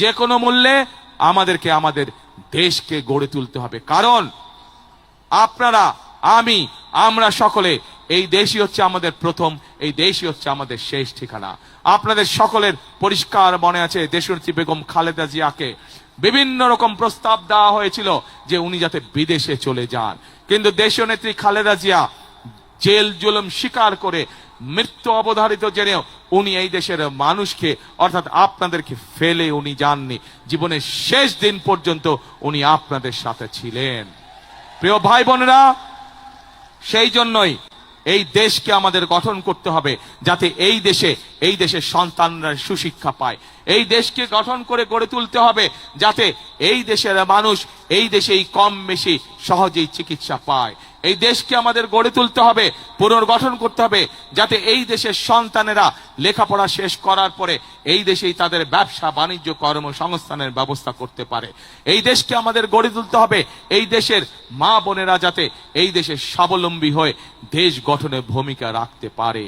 যে কোনো মূল্যে আমাদেরকে আমাদের দেশকে গড়ে তুলতে হবে। কারণ আপনারা, আমরা সকলে এই দেশই হচ্ছে আমাদের প্রথম, এই দেশই হচ্ছে আমাদের শেষ ঠিকানা। আপনাদের সকলের পরিষ্কার মনে আছে দেশনেত্রী বেগম খালেদা জিয়াকে বিভিন্ন রকম প্রস্তাব দেওয়া হয়েছিল যে উনি যাতে বিদেশে চলে যান, কিন্তু দেশনেত্রী খালেদা জিয়া জেল জুলুম স্বীকার করে মৃত্যু অবধারিত জেনেও উনি এই দেশের মানুষকে অর্থাৎ আপনাদেরকে ফেলে উনি যাননি। জীবনের শেষ দিন পর্যন্ত উনি আপনাদের সাথে ছিলেন। প্রিয় ভাই বোনেরা, সেই জন্যই এই দেশকে আমাদের গঠন করতে হবে যাতে এই দেশের সন্তানরা সুশিক্ষা পায়। এই দেশকে গঠন করে গড়ে তুলতে হবে যাতে এই দেশের মানুষ এই দেশেই কম বেশি সহজেই চিকিৎসা পায়। এই দেশকে আমাদের গড়ে তুলতে হবে, পুনর্গঠন করতে হবে যাতে এই দেশের সন্তানেরা লেখাপড়া শেষ করার পরে এই দেশেই তাদের ব্যবসা বাণিজ্য কর্মসংস্থানের ব্যবস্থা করতে পারে। এই দেশকে আমাদের গড়ে তুলতে হবে এই দেশের মা বোনেরা যাতে এই দেশের স্বাবলম্বী হয়ে দেশ গঠনে ভূমিকা রাখতে পারে।